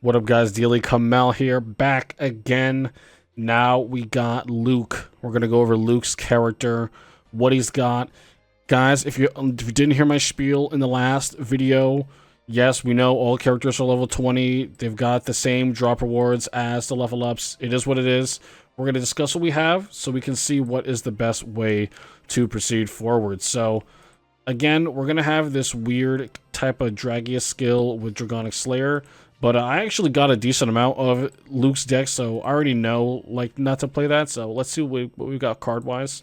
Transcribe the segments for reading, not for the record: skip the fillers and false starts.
What up, guys? Daily Kamel here, back again. Now we got Luke. We're gonna go over Luke's character, what he's got. Guys, if you didn't hear my spiel in the last video, yes, we know all characters are level 20. They've got the same drop rewards as the level ups. It is what it is. We're gonna discuss what we have so we can see what is the best way to proceed forward. So, again, we're gonna have this weird type of Dragius skill with Dragonic Slayer. But I actually got a decent amount of Luke's deck, so I already know, like, not to play that. So let's see what we got card-wise.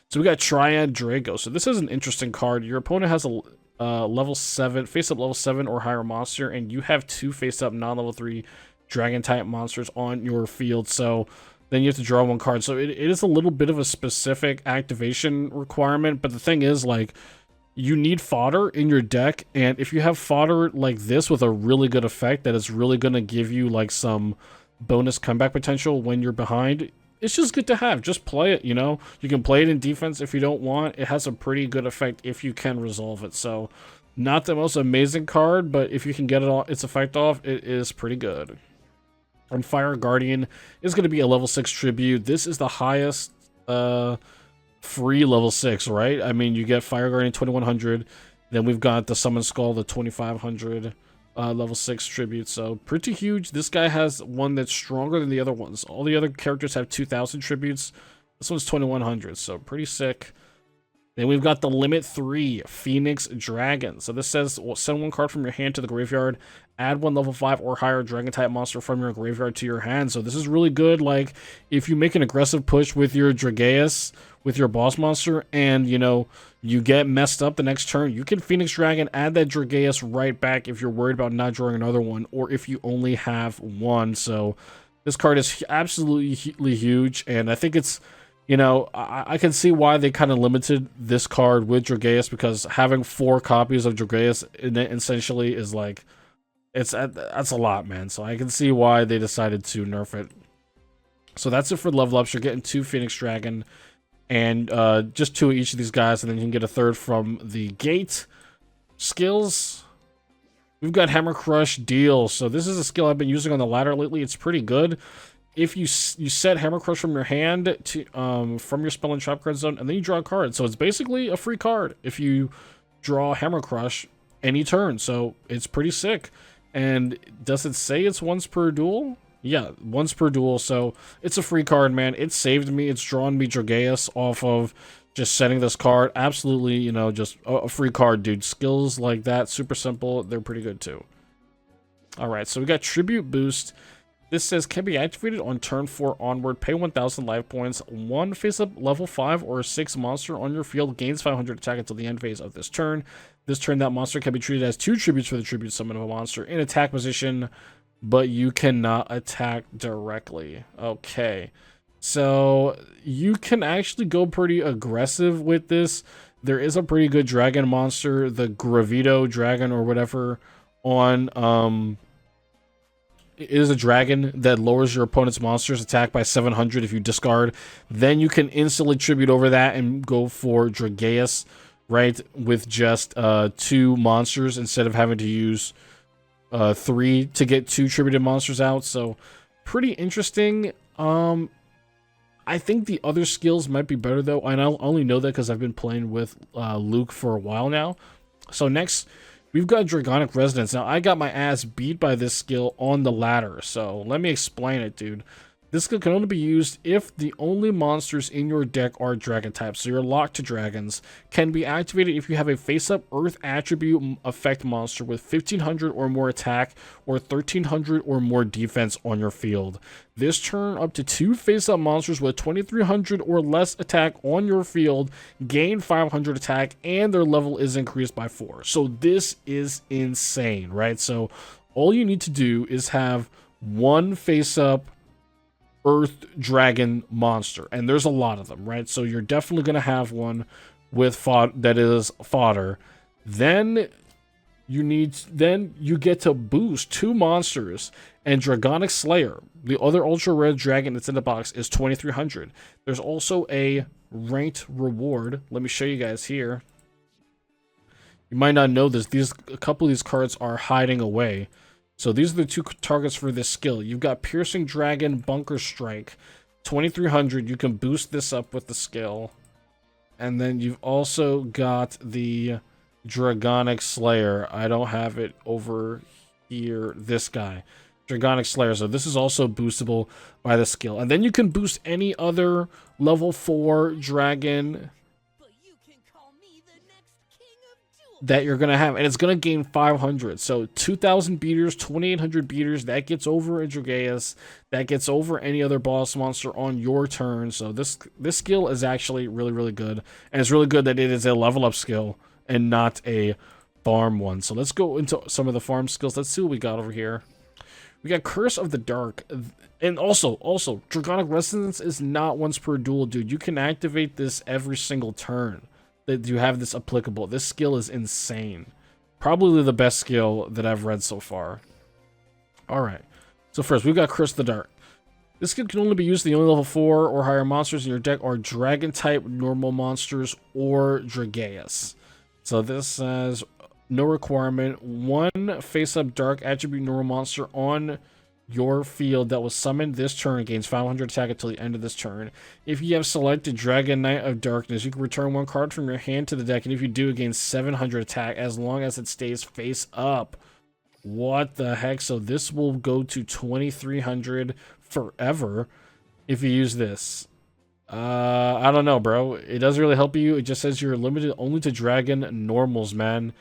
So we got Triad Drago. So this is an interesting card. Your opponent has a level 7, face-up level 7 or higher monster, and you have 2 face-up non-level 3 Dragon-type monsters on your field. So then you have to draw 1 card. So it is a little bit of a specific activation requirement, but the thing is, like, you need fodder in your deck, and if you have fodder like this with a really good effect that is really going to give you like some bonus comeback potential when you're behind, it's just good to have. Just play it, you know? You can play it in defense if you don't want. It has a pretty good effect if you can resolve it. So, not the most amazing card, but if you can get its effect off, it is pretty good. And Fire Guardian is going to be a level 6 tribute. This is the highest free level 6, right? I mean, you get Fire Guardian 2100, then we've got the Summon Skull, the 2500 level 6 tribute, so pretty huge. This guy has one that's stronger than the other ones. All the other characters have 2000 tributes. This one's 2100, so pretty sick. Then we've got the Limit 3 Phoenix Dragon. So this says, well, send 1 card from your hand to the graveyard, add 1 level 5 or higher Dragon type monster from your graveyard to your hand. So this is really good. Like, if you make an aggressive push with your Drageus, with your boss monster, and, you know, you get messed up the next turn, you can Phoenix Dragon, add that Drageus right back if you're worried about not drawing another one, or if you only have 1. So this card is absolutely huge, and I think it's, you know, I can see why they kind of limited this card with Drageus, because having 4 copies of Drageus in it essentially is like, that's a lot, man. So I can see why they decided to nerf it. So that's it for level ups. You're getting 2 Phoenix Dragon and just 2 of each of these guys, and then you can get a 3rd from the gate. Skills, we've got Hammer Crush Deal. So this is a skill I've been using on the ladder lately. It's pretty good. If you set Hammer Crush from your hand to from your spell and trap card zone, and then you draw a card. So it's basically a free card if you draw Hammer Crush any turn. So it's pretty sick. And does it say it's once per duel? Yeah, once per duel. So it's a free card, man. It saved me. It's drawn me Drageus off of just setting this card. Absolutely, you know, just a free card, dude. Skills like that, super simple. They're pretty good too. All right, so we got Tribute Boost. This says, can be activated on turn 4 onward. Pay 1,000 life points. 1 face-up level 5 or 6 monster on your field gains 500 attack until the end phase of this turn. This turn, that monster can be treated as 2 tributes for the tribute summon of a monster in attack position, but you cannot attack directly. Okay. So, you can actually go pretty aggressive with this. There is a pretty good dragon monster, the Gravito Dragon or whatever, on, it is a dragon that lowers your opponent's monster's attack by 700 if you discard. Then you can instantly tribute over that and go for Drageus, right? With just 2 monsters instead of having to use 3 to get 2 tributed monsters out. So pretty interesting. I think the other skills might be better though, and I only know that because I've been playing with Luke for a while now. So next, we've got Dragonic Resonance. Now, I got my ass beat by this skill on the ladder, so let me explain it, dude. This skill can only be used if the only monsters in your deck are dragon types, so you're locked to dragons. Can be activated if you have a face-up earth attribute effect monster with 1500 or more attack or 1300 or more defense on your field. This turn, up to 2 face-up monsters with 2300 or less attack on your field gain 500 attack, and their level is increased by 4. So this is insane, right? So all you need to do is have 1 face-up earth dragon monster, and there's a lot of them, right? So you're definitely going to have one with that is fodder. Then you get to boost 2 monsters, and Dragonic Slayer, the other ultra rare dragon that's in the box, is 2300. There's also a ranked reward. Let me show you guys here. You might not know this. A couple of these cards are hiding away. So these are the two targets for this skill. You've got Piercing Dragon, Bunker Strike, 2300. You can boost this up with the skill. And then you've also got the Dragonic Slayer. I don't have it over here. This guy. Dragonic Slayer. So this is also boostable by the skill. And then you can boost any other level 4 dragon that you're going to have. And it's going to gain 500. So 2,000 beaters, 2,800 beaters. That gets over a Yugioh. That gets over any other boss monster on your turn. So this skill is actually really, really good. And it's really good that it is a level up skill and not a farm one. So let's go into some of the farm skills. Let's see what we got over here. We got Curse of the Dark. And also, Dragonic Resonance is not once per duel, dude. You can activate this every single turn that you have this applicable. This skill is insane. Probably the best skill that I've read so far. Alright. So first, we've got Curse of the Dark. This skill can only be used to the only level 4 or higher monsters in your deck are Dragon-type normal monsters or Yugioh. So this says, no requirement. One face-up dark attribute normal monster on your field that was summoned this turn gains 500 attack until the end of this turn. If you have selected Dragon Knight of Darkness, you can return one card from your hand to the deck, and if you do, it gains 700 attack as long as it stays face up. What the heck? So this will go to 2,300 forever if you use this. I don't know, bro. It doesn't really help you. It just says you're limited only to Dragon normals, man.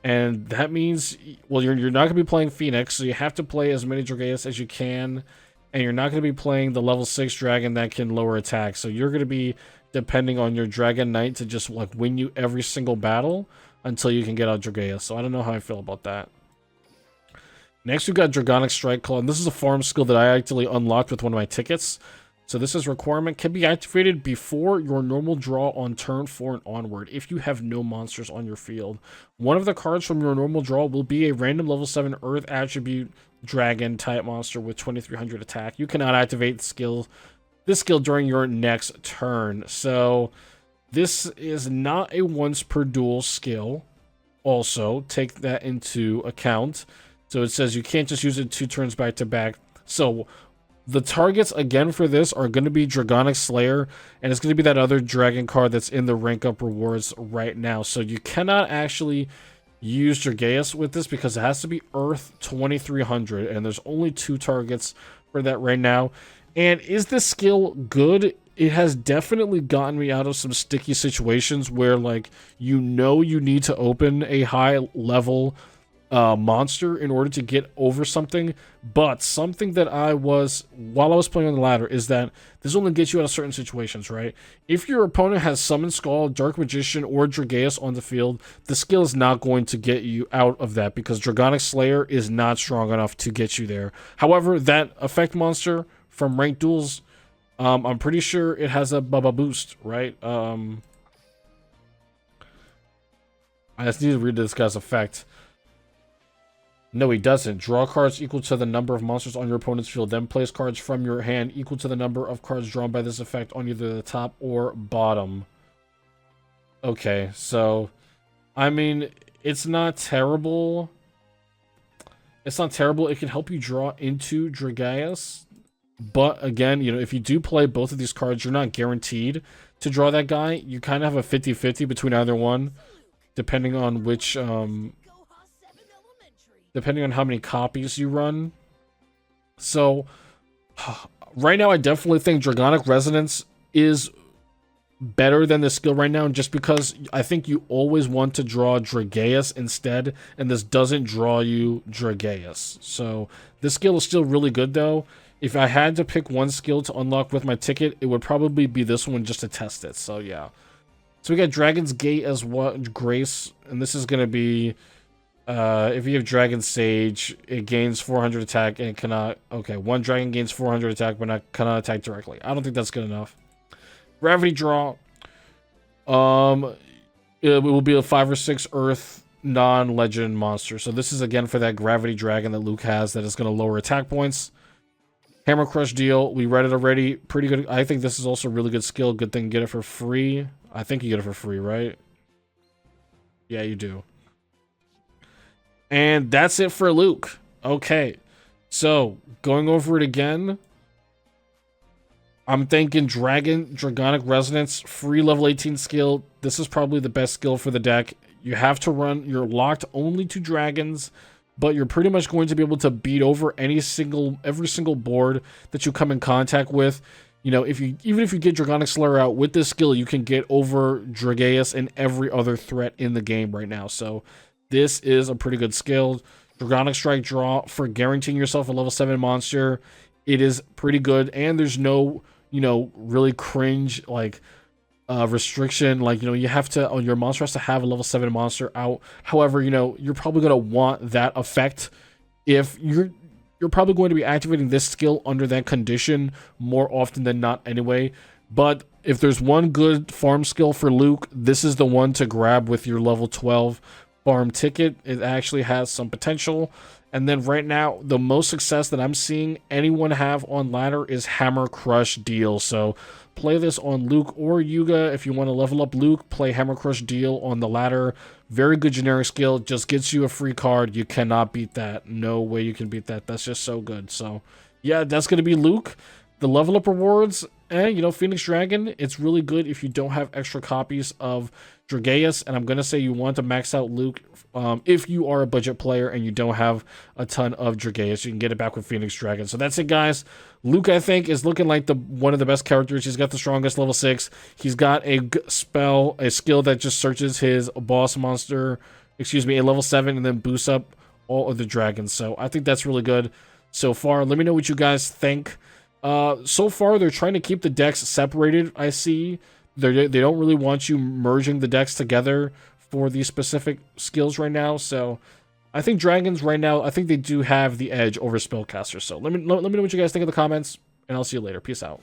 And that means, well, you're not going to be playing Phoenix, so you have to play as many Yugioh as you can. And you're not going to be playing the level 6 dragon that can lower attack. So you're going to be depending on your Dragon Knight to just like win you every single battle until you can get out Yugioh. So I don't know how I feel about that. Next, we've got Dragonic Strike Claw. And this is a farm skill that I actually unlocked with one of my tickets. So this is requirement can be activated before your normal draw on turn 4 and onward if you have no monsters on your field. One of the cards from your normal draw will be a random level 7 Earth attribute dragon type monster with 2,300 attack. You cannot activate this skill during your next turn. So this is not a once per duel skill. Also, take that into account. So it says you can't just use it 2 turns back to back. So the targets, again, for this are going to be Dragonic Slayer, and it's going to be that other dragon card that's in the rank up rewards right now. So you cannot actually use Yugioh with this because it has to be Earth 2,300, and there's only 2 targets for that right now. And is this skill good? It has definitely gotten me out of some sticky situations where, like, you need to open a high-level monster in order to get over something, but something that while I was playing on the ladder is that this only gets you out of certain situations, right? If your opponent has Summon Skull, Dark Magician, or Yugioh on the field, the skill is not going to get you out of that because Dragonic Slayer is not strong enough to get you there. However, that effect monster from ranked duels, I'm pretty sure it has a Baba boost, right? I just need to read this guy's effect. No, he doesn't. Draw cards equal to the number of monsters on your opponent's field. Then place cards from your hand equal to the number of cards drawn by this effect on either the top or bottom. Okay, so, I mean, it's not terrible. It's not terrible. It can help you draw into Yugioh. But, again, if you do play both of these cards, you're not guaranteed to draw that guy. You kind of have a 50-50 between either one, depending on which, depending on how many copies you run. So, right now I definitely think Dragonic Resonance is better than this skill right now, just because I think you always want to draw Yugioh instead, and this doesn't draw you Yugioh. So, this skill is still really good, though. If I had to pick one skill to unlock with my ticket, it would probably be this one just to test it. So, yeah. So, we got Dragon's Gate as well, Grace, and this is going to be... if you have Dragon Sage, it gains 400 attack and it cannot... Okay, one dragon gains 400 attack but cannot attack directly. I don't think that's good enough. Gravity Draw. It will be a 5 or 6 Earth non-legend monster. So this is again for that Gravity Dragon that Luke has that is going to lower attack points. Hammer Crush Deal. We read it already. Pretty good. I think this is also a really good skill. Good thing you get it for free. I think you get it for free, right? Yeah, you do. And that's it for Luke. Okay, so going over it again, I'm thinking Dragonic Resonance, free level 18 skill. This is probably the best skill for the deck. You have to run, you're locked only to dragons, but you're pretty much going to be able to beat over every single board that you come in contact with. You know, even if you get Dragonic Slayer out with this skill, you can get over Dragaeus and every other threat in the game right now. So this is a pretty good skill. Dragonic Strike draw for guaranteeing yourself a level 7 monster. It is pretty good, and there's no, you know, really cringe like restriction, like, you know, you have to, your monster has to have a level 7 monster out. However, you know, you're probably going to want that effect if you're probably going to be activating this skill under that condition more often than not anyway. But if there's one good farm skill for Luke, this is the one to grab with your level 12 farm ticket. It actually has some potential. And then right now, the most success that I'm seeing anyone have on ladder is Hammer Crush Deal. So play this on Luke or Yugioh. If you want to level up Luke, play Hammer Crush Deal on the ladder. Very good generic skill. Just gets you a free card. You cannot beat that. No way you can beat that. That's just so good. So yeah, that's going to be Luke. The level up rewards, you know, Phoenix Dragon, it's really good if you don't have extra copies of Dragaeus, and I'm going to say you want to max out Luke if you are a budget player and you don't have a ton of Dragaeus. You can get it back with Phoenix Dragon. So that's it, guys. Luke, I think, is looking like one of the best characters. He's got the strongest level 6. He's got a skill that just searches his boss monster, a level 7, and then boosts up all of the dragons. So I think that's really good so far. Let me know what you guys think. So far, they're trying to keep the decks separated, I see. They don't really want you merging the decks together for these specific skills right now. So I think dragons right now, I think they do have the edge over spellcasters. So let me know what you guys think in the comments, and I'll see you later. Peace out.